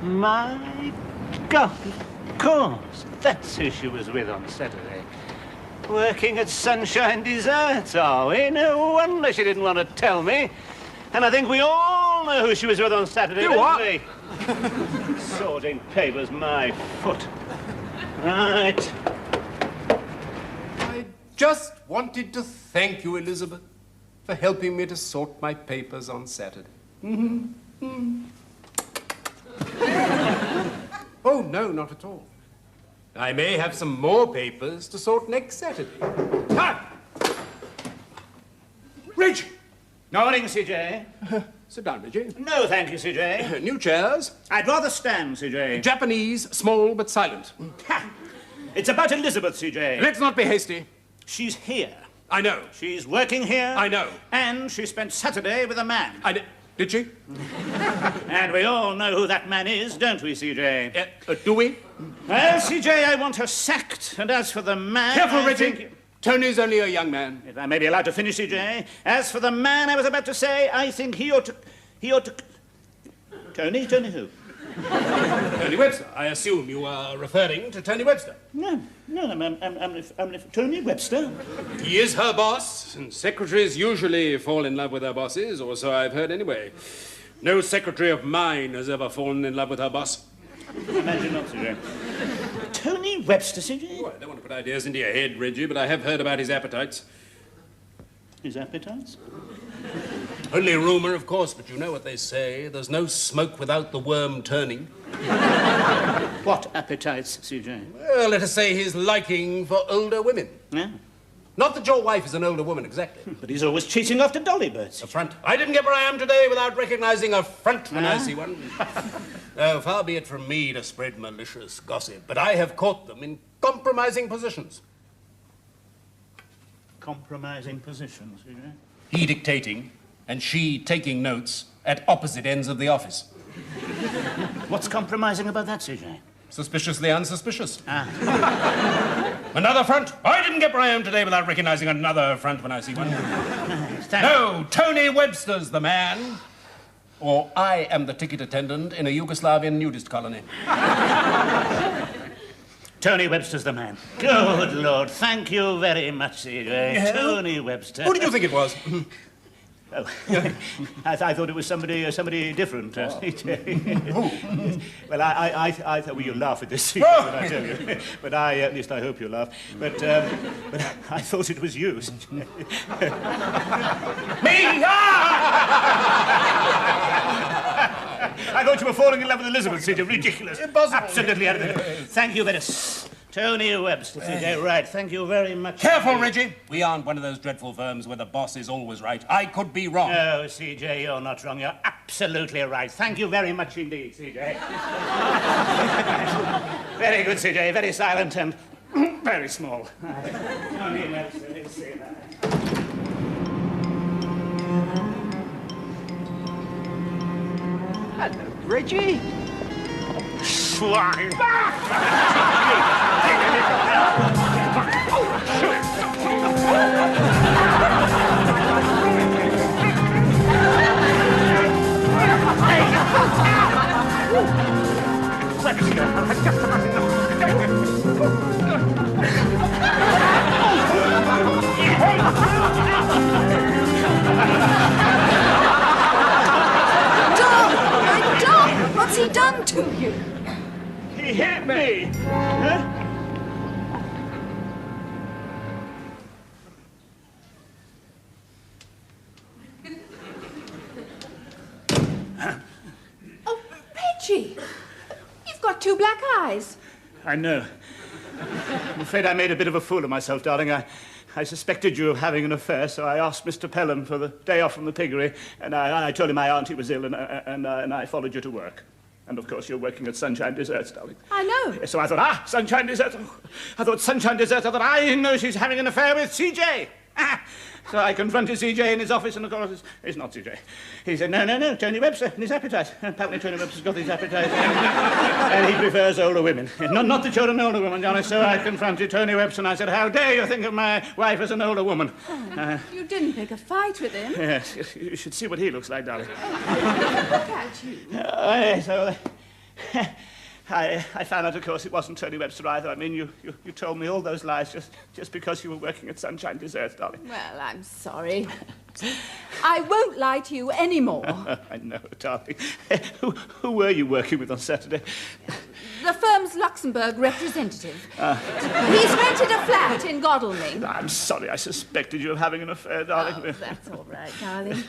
My God, of course. That's who she was with on Saturday. Working at Sunshine Desserts, are we? No wonder she didn't want to tell me. And I think we all know who she was with on Saturday, don't we? Sorting papers, my foot. Right. I just wanted to thank you, Elizabeth, for helping me to sort my papers on Saturday. Oh, no, not at all. I may have some more papers to sort next Saturday. Time! Reggie! Morning, CJ. Sit down, Reggie. No, thank you, CJ. New chairs. I'd rather stand, CJ. Japanese, small but silent. Ha! It's about Elizabeth, CJ. Let's not be hasty. She's here. I know. She's working here. I know. And she spent Saturday with a man. Did she? And we all know who that man is, don't we, CJ? Do we? Well, CJ, I want her sacked. And as for the man... Careful, Reggie. Tony's only a young man. If I may be allowed to finish, CJ. As for the man I was about to say, I think he ought to... Tony? Tony who? Tony Webster. I assume you are referring to Tony Webster. No, I'm Tony Webster. He is her boss, and secretaries usually fall in love with their bosses, or so I've heard anyway. No secretary of mine has ever fallen in love with her boss. Imagine not, CJ. Tony Webster, CJ? Oh, I don't want to put ideas into your head, Reggie, but I have heard about his appetites. His appetites? Only a rumour, of course, but you know what they say. There's no smoke without the worm turning. What appetites, CJ? Well, let us say his liking for older women. Yeah. Not that your wife is an older woman, exactly. But he's always cheating after dolly birds. A front. I didn't get where I am today without recognising a front when I see one. Oh, far be it from me to spread malicious gossip, but I have caught them in compromising positions. Compromising positions, CJ? He dictating and she taking notes at opposite ends of the office. What's compromising about that, CJ? Suspiciously unsuspicious. Ah. Another front. I didn't get where I am today without recognising another front when I see one. No, Tony Webster's the man. Or I am the ticket attendant in a Yugoslavian nudist colony. Tony Webster's the man. Good Lord, thank you very much, CJ. Yeah. Tony Webster. Who did you think it was? Oh, I thought it was somebody different. Who? Well, I thought, well, you'll laugh at this, when I tell you. But at least I hope you'll laugh. But I thought it was you. Me? I thought you were falling in love with Elizabeth, CJ. Ridiculous. Impossible. Absolutely. Thank you very much. Tony Webster, CJ. Right, thank you very much. Careful, Reggie. We aren't one of those dreadful firms where the boss is always right. I could be wrong. No, CJ, you're not wrong. You're absolutely right. Thank you very much indeed, CJ. Very good, CJ. Very silent and very small. Tony Webster, let's see that. Hello, Reggie. Swine! What's he done to you? He hit me! Huh? Oh, Reggie! You've got two black eyes. I know. I'm afraid I made a bit of a fool of myself, darling. I suspected you of having an affair, so I asked Mr. Pelham for the day off from the piggery, and I told him my auntie was ill, and I followed you to work. And, of course, you're working at Sunshine Desserts, darling. I know. So I thought, Sunshine Desserts. I thought Sunshine Desserts. I thought, I know she's having an affair with CJ. So I confronted CJ in his office, and of course, it's not CJ. He said, no, Tony Webster and his appetite. Apparently Tony Webster's got his appetite. And he prefers older women. Not the children, older women, Johnny. So I confronted Tony Webster, and I said, how dare you think of my wife as an older woman? You didn't pick a fight with him. Yes, you should see what he looks like, darling. Look at you. I found out, of course, it wasn't Tony Webster either. I mean, you told me all those lies just because you were working at Sunshine Desserts, darling. Well, I'm sorry. I won't lie to you anymore. I know, darling. Who were you working with on Saturday? The firm's Luxembourg representative. He's rented a flat in Godalming. I'm sorry, I suspected you of having an affair, darling. Oh, that's all right, darling.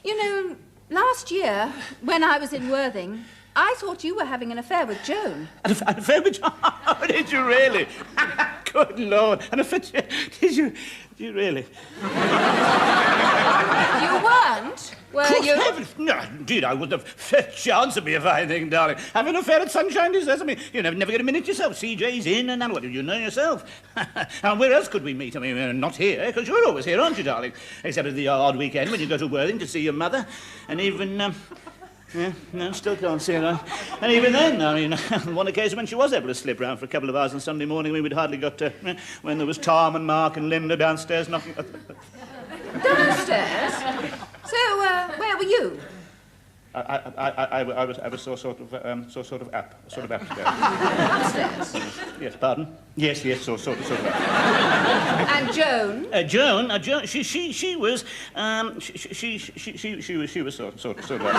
You know, last year, when I was in Worthing, I thought you were having an affair with Joan. An affair with Joan? Oh, did you really? Good Lord. An affair? Did you really? You weren't, were you? Heavens. No, indeed, I wouldn't have a chance of me if I think, darling. Have an affair at Sunshine Desserts? I mean, you never get a minute yourself. CJ's in and out. What do you know yourself? And where else could we meet? I mean, not here, because you're always here, aren't you, darling? Except at the odd weekend when you go to Worthing to see your mother. And even, yeah, no, still can't see her. And even then, I mean, on one occasion when she was able to slip round for a couple of hours on Sunday morning, we'd hardly got to, when there was Tom and Mark and Linda downstairs knocking... Downstairs? So, where were you? I was sort of upstairs. Upstairs? Yes, pardon? Yes, sort of up. And Joan? Joan, she was sort of up.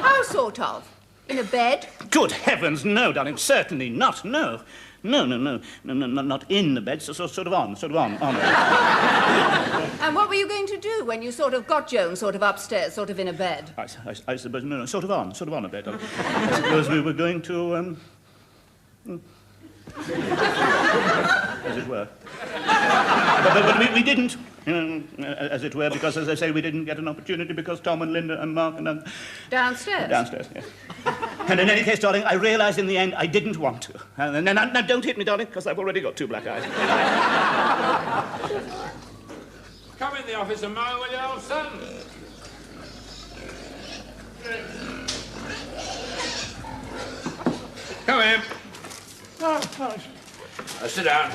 How sort of? In a bed? Good heavens, no, darling, certainly not, no. No, not in the bed, sort of on. And what were you going to do when you sort of got Joan sort of upstairs, sort of in a bed? I suppose, no, sort of on a bed. I suppose we were going to, as it were. But we didn't, as it were, because, as I say, we didn't get an opportunity because Tom and Linda and Mark and... Downstairs? Downstairs, yes. And in any case, darling, I realised in the end I didn't want to. Now, don't hit me, darling, because I've already got 2 black eyes. Come in the office a moment, will you, old son? Come in. Sit down.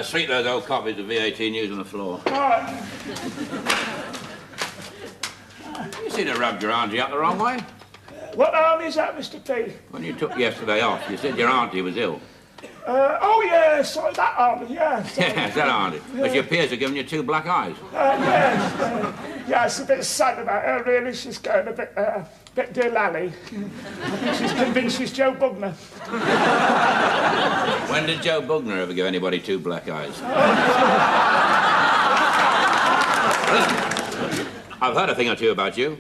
Sweep those old copies of VAT News on the floor. You seem to rubbed your auntie up the wrong way. What arm is that, Mr. P? When you took yesterday off, you said your auntie was ill. Oh, yeah, sorry, that arm, yeah. Yes, that auntie. But she appears to have given you 2 black eyes. Yes, yeah, it's a bit sad about her, really. She's going a bit dear lally. I think she's convinced she's Joe Bugner. When did Joe Bugner ever give anybody 2 black eyes? Listen, I've heard a thing or two about you.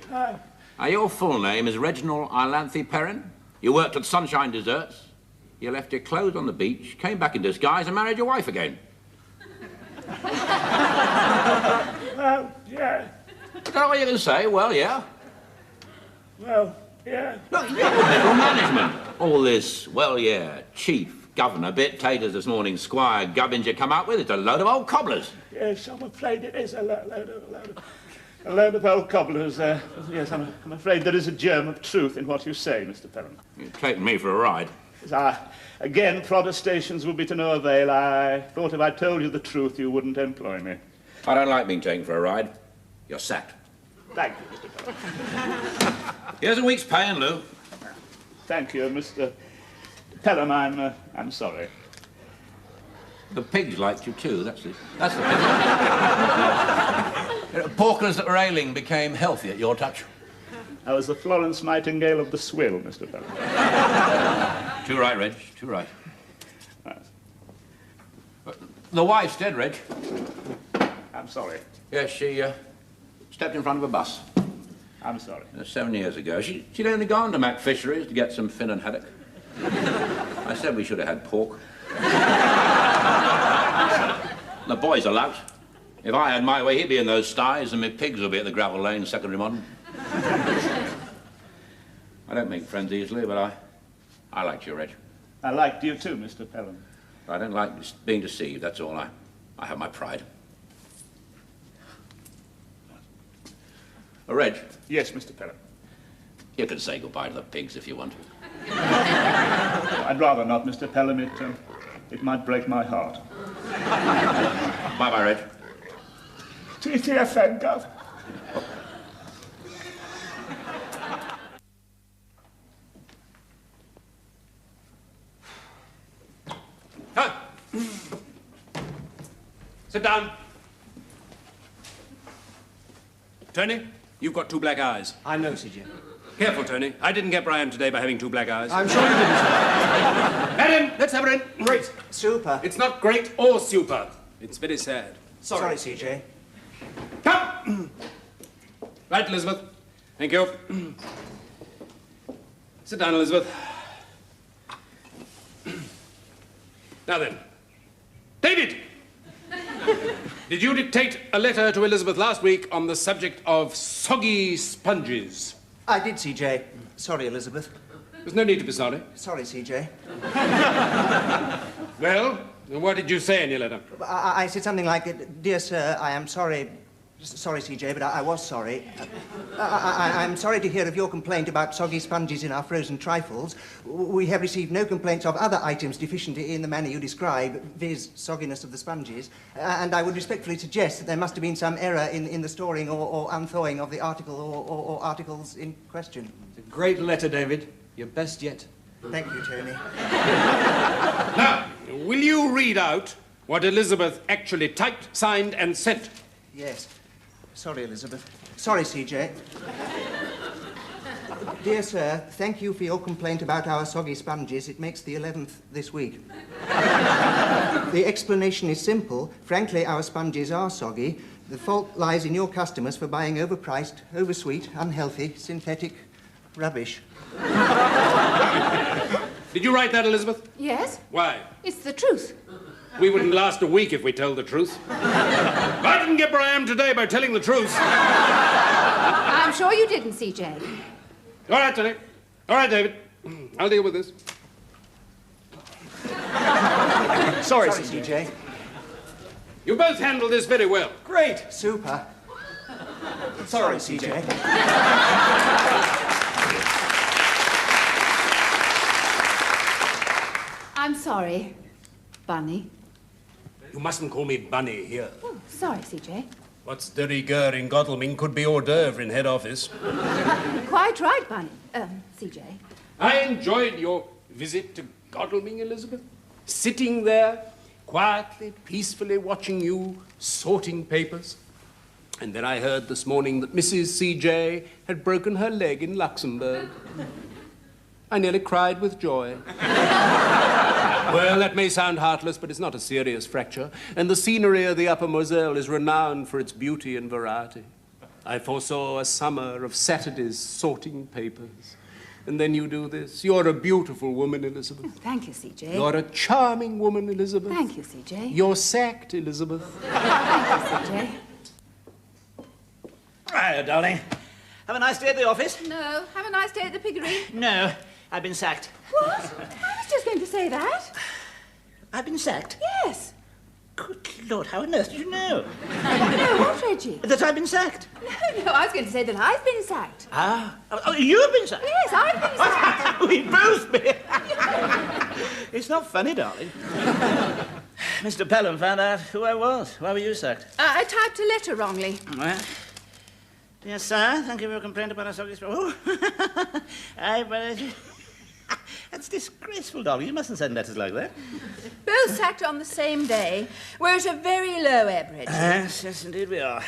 Your full name is Reginald Perrin. You worked at Sunshine Desserts. You left your clothes on the beach, came back in disguise and married your wife again. Well, yeah. Is that what you can say? Well, yeah. Well, yeah. Look, you're middle management. All this, well, yeah, chief, governor, bit taters this morning, squire, gubbins you come up with, it's a load of old cobblers. Yes, I'm afraid it is a load of old cobblers. Yes, I'm afraid there is a germ of truth in what you say, Mr. Perrin. You're taking me for a ride. Again, protestations would be to no avail. I thought if I told you the truth, you wouldn't employ me. I don't like being taken for a ride. You're sacked. Thank you, Mr. Perrin. Here's a week's pay in lieu. Thank you, Mr. Pelham. I'm sorry. The pigs liked you too, that's the pig. Porkers that were ailing became healthy at your touch. I was the Florence Nightingale of the swill, Mr. Pelham. Too right, Reg, too right. The wife's dead, Reg. I'm sorry. Yes, she stepped in front of a bus. I'm sorry. 7 years ago. She'd only gone to Mac Fisheries to get some fin and haddock. I said we should have had pork. The boy's a lout. If I had my way, he'd be in those sties and my pigs would be at the gravel lane, secondary modern. I don't make friends easily, but I liked you, Reg. I liked you too, Mr. Pelham. I don't like being deceived, that's all. I have my pride. Reg. Yes, Mr. Pelham. You can say goodbye to the pigs if you want. I'd rather not, Mr. Pelham. It might break my heart. Bye-bye, Reg. TTFN, Gov. Sit down. Tony, you've got 2 black eyes. I know, CJ. Careful, Tony. I didn't get Brian today by having 2 black eyes. I'm sure you didn't, sir. Madam, let's have her in. Great. Super. It's not great or super. It's very sad. Sorry, CJ. Come! Right, Elizabeth. Thank you. Sit down, Elizabeth. Now then. David! Did you dictate a letter to Elizabeth last week on the subject of soggy sponges? I did, CJ. Sorry, Elizabeth. There's no need to be sorry. Sorry, CJ. Well, what did you say in your letter? I said something like, Dear sir, I am sorry. Sorry, CJ, but I was sorry. I'm sorry to hear of your complaint about soggy sponges in our frozen trifles. We have received no complaints of other items deficient in the manner you describe, viz. Sogginess of the sponges, and I would respectfully suggest that there must have been some error in the storing or unthawing of the article or articles in question. It's a great letter, David. Your best yet. Thank you, Tony. Now, will you read out what Elizabeth actually typed, signed, and sent? Yes. Sorry, Elizabeth. Sorry, CJ. Dear sir, thank you for your complaint about our soggy sponges. It makes the 11th this week. The explanation is simple. Frankly, our sponges are soggy. The fault lies in your customers for buying overpriced, oversweet, unhealthy, synthetic rubbish. Did you write that, Elizabeth? Yes? Why? It's the truth. We wouldn't last a week if we told the truth. I didn't get where I am today by telling the truth. I'm sure you didn't, CJ. All right, Tony. All right, David. I'll deal with this. Sorry, CJ. You both handled this very well. Great. Super. Sorry, CJ. I'm sorry, Bunny. You mustn't call me Bunny here. Oh, sorry, CJ. What's de rigueur in Godalming could be hors d'oeuvre in head office. Quite right, Bunny. CJ. I enjoyed your visit to Godalming, Elizabeth. Sitting there, quietly, peacefully watching you sorting papers. And then I heard this morning that Mrs. CJ had broken her leg in Luxembourg. I nearly cried with joy. Well, that may sound heartless, but it's not a serious fracture. And the scenery of the Upper Moselle is renowned for its beauty and variety. I foresaw a summer of Saturdays sorting papers. And then you do this. You're a beautiful woman, Elizabeth. Thank you, CJ. You're a charming woman, Elizabeth. Thank you, CJ. You're sacked, Elizabeth. Thank you, CJ. Hiya, darling. Have a nice day at the office? No. Have a nice day at the piggery. No, I've been sacked. What? I was just going to say that. I've been sacked? Yes. Good Lord, how on earth did you know? No, what, Reggie? That I've been sacked? No, I was going to say that I've been sacked. Ah. Oh, you've been sacked? Yes, I've been sacked. We've both been. It's not funny, darling. Mr. Pelham found out who I was. Why were you sacked? I typed a letter wrongly. Well, dear sir, thank you for your complaint about our soggy sponge. That's disgraceful, darling. You mustn't send letters like that. Both sacked on the same day. We're at a very low ebb, Reggie. Yes, indeed we are.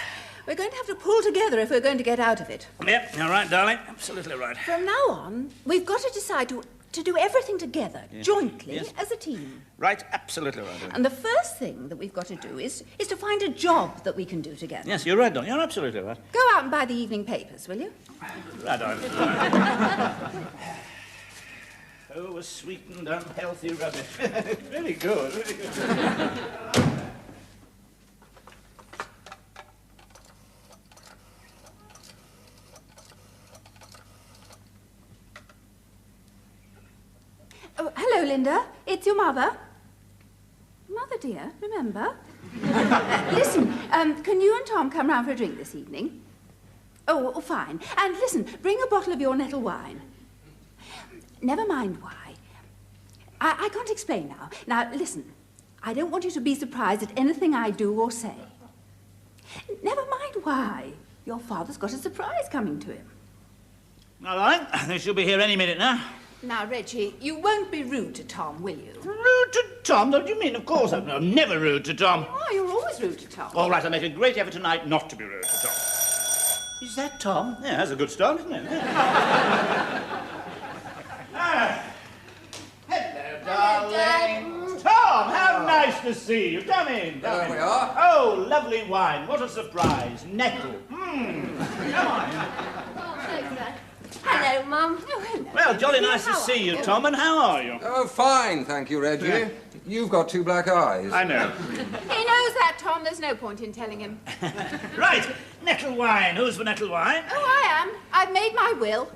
We're going to have to pull together if we're going to get out of it. Yep, you're right, darling. Absolutely right. From now on, we've got to decide to do everything together, jointly, Yes. as a team. Right, absolutely right. And the first thing that we've got to do is to find a job that we can do together. Yes, you're right, darling. You're absolutely right. Go out and buy the evening papers, will you? Right, darling. Oh, a sweetened, unhealthy rubbish. Very good, very good. Oh, hello, Linda. It's your mother. Mother, dear, remember? Listen, can you and Tom come round for a drink this evening? Oh, fine. And listen, bring a bottle of your nettle wine. Never mind why. I can't explain now. Now, listen, I don't want you to be surprised at anything I do or say. Never mind why. Your father's got a surprise coming to him. All right, they should be here any minute now. Now, Reggie, you won't be rude to Tom, will you? Rude to Tom? What do you mean? Of course I'm never rude to Tom. Oh, you're always rude to Tom. All right, I'll make a great effort tonight not to be rude to Tom. Is that Tom? Yeah, that's a good start, isn't it? Hello, darling. Tom, how nice to see you. Come in. There we are. Oh, lovely wine. What a surprise. Nettle. Come on. Oh, thanks, Dad. Hello, Mum. Oh, hello. Well, jolly nice to see you, Tom, and how are you? Oh, fine, thank you, Reggie. Yeah. You've got two black eyes. I know. He knows that, Tom. There's no point in telling him. Right, nettle wine. Who's for nettle wine? Oh, I am. I've made my will.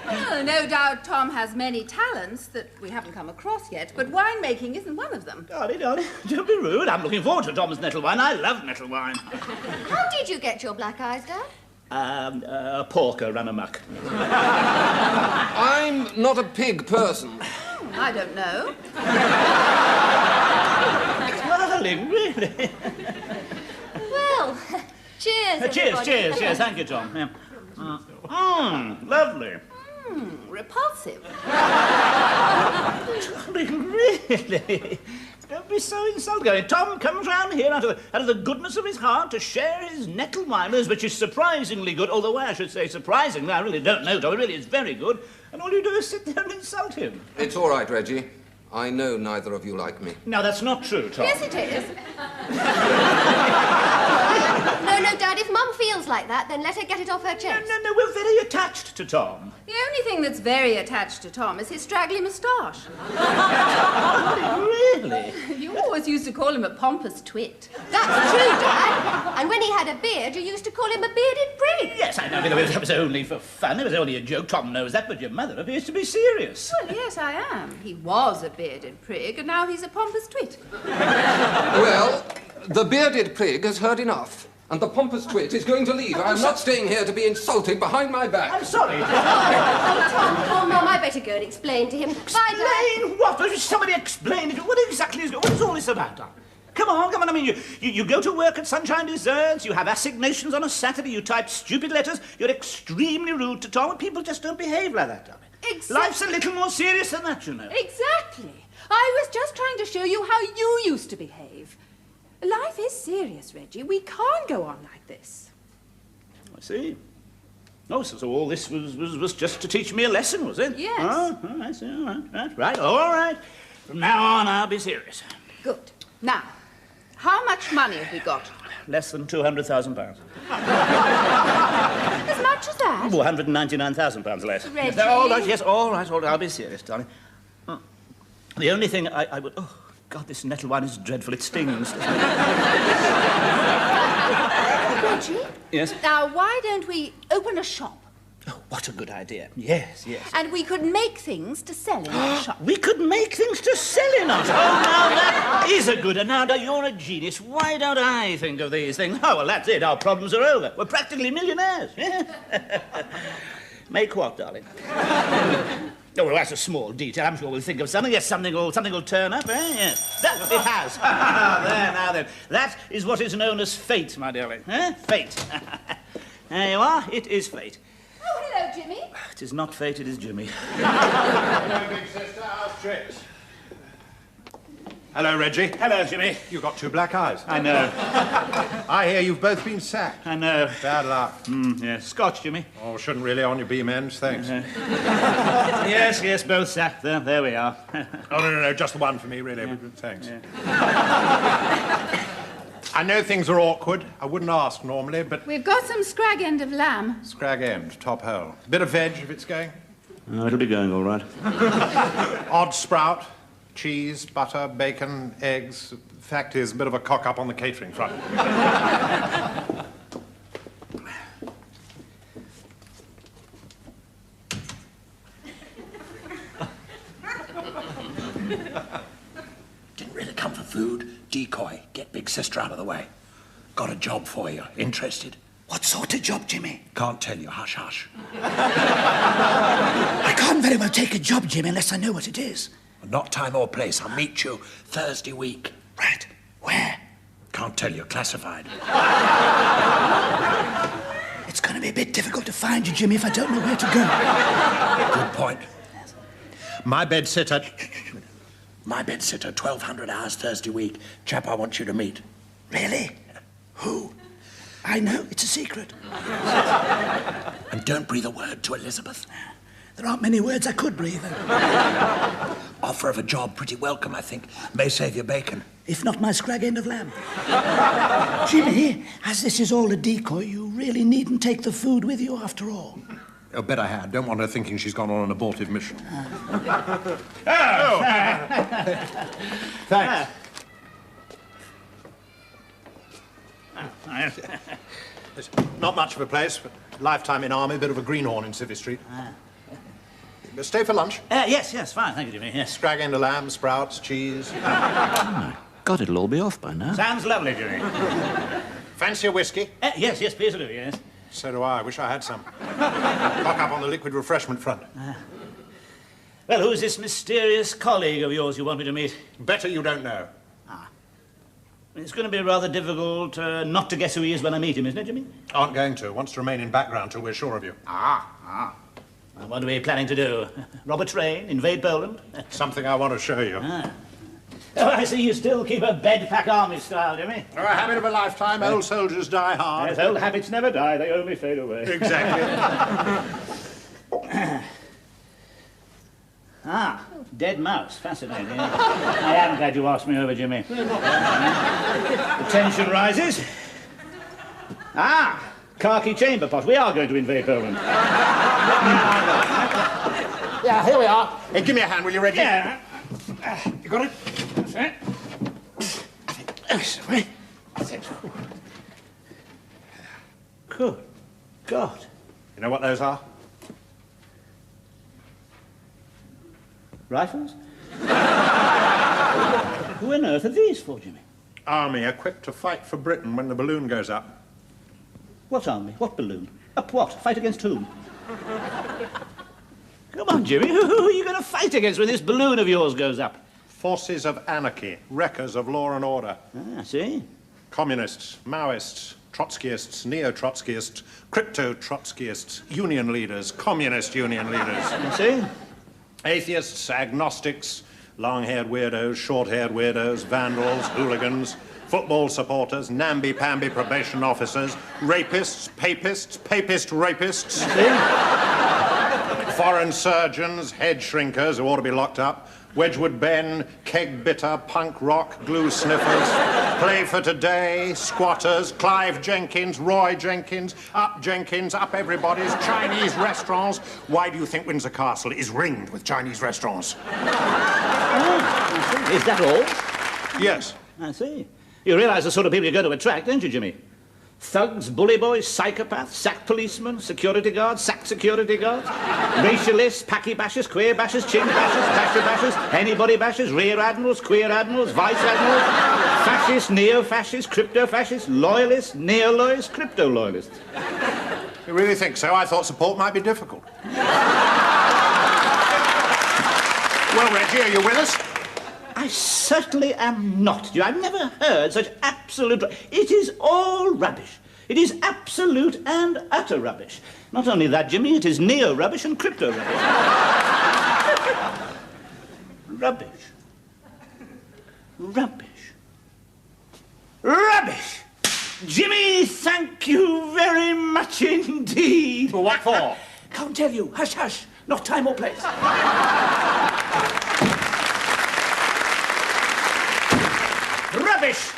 Oh, no doubt Tom has many talents that we haven't come across yet, but winemaking isn't one of them. Darling, don't be rude. I'm looking forward to Tom's nettle wine. I love nettle wine. How did you get your black eyes, Dad? A porker ran amok. I'm not a pig person. I don't know. Darling, really? Well, cheers, everybody. Cheers. Thank you, Tom. Yeah. Lovely. Repulsive. Darling, really? Don't be so insulting. Tom comes round here out of the goodness of his heart to share his nettle wine, which is surprisingly good, although I should say surprisingly, I really don't know, Tom. It really is very good. And all you do is sit there and insult him. It's all right, Reggie. I know neither of you like me. No, that's not true, Tom. Yes, it is. No, Dad, if Mum feels like that, then let her get it off her chest. No, we're very attached to Tom. The only thing that's very attached to Tom is his straggly moustache. Really? You always used to call him a pompous twit. That's true, Dad. And when he had a beard, you used to call him a bearded prig. Yes, I know. That was only for fun. It was only a joke. Tom knows that, but your mother appears to be serious. Well, yes, I am. He was a bearded prig, and now he's a pompous twit. Well, the bearded prig has heard enough, and the pompous twit is going to leave. I'm not staying here to be insulted behind my back. I'm sorry. Oh, Mum, I better go and explain to him. Bye, Dad. Explain what? Somebody explain it. What exactly is all this about, darling? Come on. I mean, you go to work at Sunshine Desserts, you have assignations on a Saturday, you type stupid letters, you're extremely rude to Tom, and people just don't behave like that, darling. Exactly. Life's a little more serious than that, you know. Exactly. I was just trying to show you how you used to behave. Life is serious, Reggie. We can't go on like this. I see. Oh, so all this was just to teach me a lesson, was it? Yes. Oh, I see. All right. From now on, I'll be serious. Good. Now, how much money have we got? Less than £200,000. As much as that? Oh, £199,000 less. Reggie? All right, yes, all right. I'll be serious, darling. The only thing I would... Oh, God, this nettle wine is dreadful. It stings. Reggie? Yes? Now, why don't we open a shop? Oh, what a good idea. Yes. And we could make things to sell in that shop. We could make things to sell in us. Oh, now that is a good... Now, you're a genius. Why don't I think of these things? Oh, well, that's it. Our problems are over. We're practically millionaires. Make what, darling? Oh, well, that's a small detail. I'm sure we'll think of something. Yes, something will turn up, eh? Yes. That it has. There, now then. That is what is known as fate, my darling. Fate. There you are. It is fate. Oh, hello, Jimmy. It is not fate, it is Jimmy. Hello, big sister. How's tricks? Hello, Reggie. Hello, Jimmy. You've got two black eyes. I know. I hear you've both been sacked. I know. Bad luck. Yes. Scotch, Jimmy. Oh, shouldn't really on your beam ends, thanks. Yes, both sacked. There we are. Oh, no, just the one for me, really. Thanks. Yeah. I know things are awkward. I wouldn't ask normally, but... We've got some scrag end of lamb. Scrag end, top hole. Bit of veg if it's going. Oh, it'll be going all right. Odd sprout. Cheese, butter, bacon, eggs. Fact is, a bit of a cock-up on the catering front. Didn't really come for food. Decoy. Get big sister out of the way. Got a job for you. Interested? What sort of job, Jimmy? Can't tell you. Hush, hush. I can't very well take a job, Jimmy, unless I know what it is. Not time or place. I'll meet you Thursday week. Right. Where? Can't tell you. Classified. It's going to be a bit difficult to find find you, Jimmy, if I don't know where to go? Good point. My bedsitter. My bedsitter, 1,200 hours Thursday week. Chap I want you to meet. Really? Who? I know, it's a secret. And don't breathe a word to Elizabeth. There aren't many words I could breathe. Offer of a job, pretty welcome, I think. May save your bacon. If not my scrag end of lamb. Jimmy, as this is all a decoy, you really needn't take the food with you after all. Oh, bet I had. Don't want her thinking she's gone on an abortive mission. Thanks. It's not much of a place, but lifetime in army, bit of a greenhorn in Civvy Street. Stay for lunch? Yes, fine, thank you, Jimmy, yes. Scrag end of lamb, sprouts, cheese. God, it'll all be off by now. Sounds lovely, Jimmy. Fancy a whiskey? Yes, please do, yes. So do I. Wish I had some. Cock up on the liquid refreshment front. Well, who's this mysterious colleague of yours you want me to meet? Better you don't know. It's going to be rather difficult not to guess who he is when I meet him, isn't it, Jimmy? Aren't going to. Wants to remain in background till we're sure of you. Well, what are we planning to do? Rob a train? Invade Poland? Something I want to show you. Oh, I see you still keep a bed-pack army style, Jimmy. A habit of a lifetime. Old soldiers die hard. Yes, old habits never die. They only fade away. Exactly. Dead mouse. Fascinating. I am glad you asked me over, Jimmy. The tension rises. Khaki chamber pot. We are going to invade Poland. Yeah, here we are. Hey, give me a hand, will you, Reggie? Yeah. You got it? That's it. Good God. You know what those are? Rifles? Who on earth are these for, Jimmy? Army equipped to fight for Britain when the balloon goes up. What army? What balloon? Up what? Fight against whom? Come on, Jimmy. Who are you going to fight against when this balloon of yours goes up? Forces of anarchy, wreckers of law and order. See? Communists, Maoists, Trotskyists, neo-Trotskyists, crypto-Trotskyists, union leaders, communist union leaders. See? Atheists, agnostics, long-haired weirdos, short-haired weirdos, vandals, hooligans, football supporters, namby-pamby probation officers, rapists, papist rapists, foreign surgeons, head shrinkers who ought to be locked up, Wedgwood Ben, keg bitter, punk rock, glue sniffers, play for today, squatters, Clive Jenkins, Roy Jenkins, up everybody's, Chinese restaurants. Why do you think Windsor Castle is ringed with Chinese restaurants? Is that all? Yes. I see. You realise the sort of people you're going to attract, don't you, Jimmy? Thugs, bully boys, psychopaths, sack policemen, security guards, sack security guards, racialists, packy bashers, queer bashers, chink bashers, pasture bashers, anybody bashers, rear admirals, queer admirals, vice admirals, fascists, neo-fascists, crypto-fascists, loyalists, neo-loyalists, crypto-loyalists. You really think so? I thought support might be difficult. Well, Reggie, are you with us? I certainly am not. I've never heard such absolute... It is all rubbish. It is absolute and utter rubbish. Not only that, Jimmy, it is neo-rubbish and crypto-rubbish. Rubbish. Rubbish. Rubbish! Jimmy, thank you very much indeed. Well, what for? Can't tell you. Hush, hush. Not time or place. Rubbish!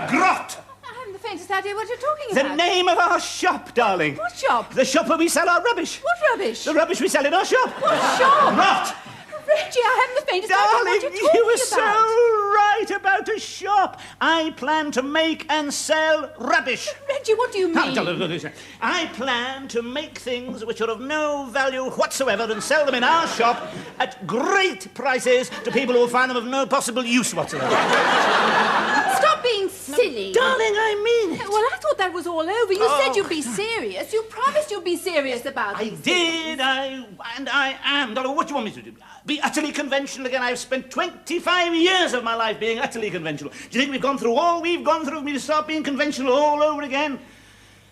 Grot! I haven't the faintest idea what you're talking The about. name of our shop, darling. What shop? The shop where we sell our rubbish. What rubbish? The rubbish we sell in our shop. What shop? Grot! Reggie, I haven't the faintest idea Darling, what you're talking you were about. so right about a shop. I plan to make and sell rubbish. Reggie, what do you mean? I plan to make things which are of no value whatsoever and sell them in our shop at great prices to people who will find them of no possible use whatsoever. Stop being silly. Darling, I mean it. Well, I thought that was all over. You said you'd be serious. You promised you'd be serious about I these did, and I am. Darling, what do you want me to do? Be utterly conventional again? I've spent 25 years of my life being utterly conventional. Do you think we've gone through all we've gone through for me to start being conventional all over again?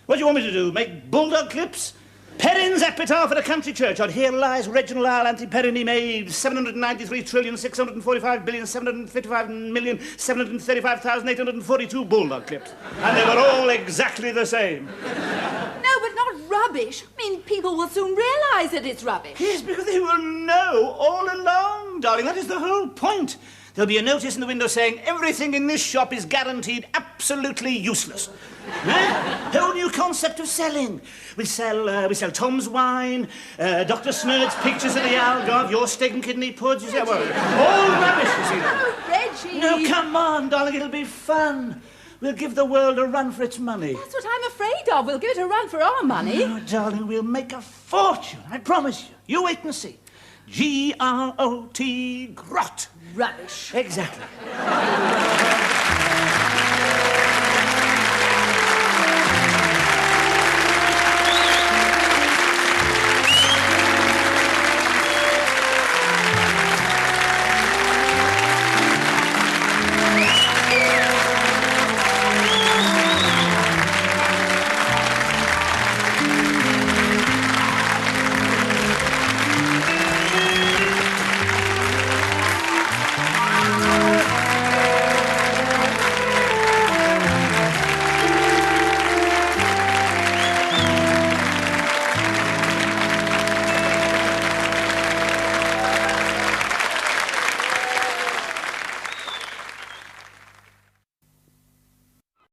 What do you want me to do? Make bulldog clips? Perrin's epitaph at a country churchyard. Here lies Reginald Perrin. He made 793,645,755,735,842 bulldog clips. And they were all exactly the same. No, but not rubbish. I mean, people will soon realise that it's rubbish. Yes, because they will know all along, darling. That is the whole point. There'll be a notice in the window saying everything in this shop is guaranteed absolutely useless. Whole new concept of selling. We sell Tom's wine, Dr. Snurd's pictures of the Algarve, your steak and kidney puds. You see, well, all rubbish, you see. Oh, Reggie! No, come on, darling, it'll be fun. We'll give the world a run for its money. That's what I'm afraid of. We'll give it a run for our money. Oh, darling, we'll make a fortune. I promise you. You wait and see. Grot. Rubbish. Exactly.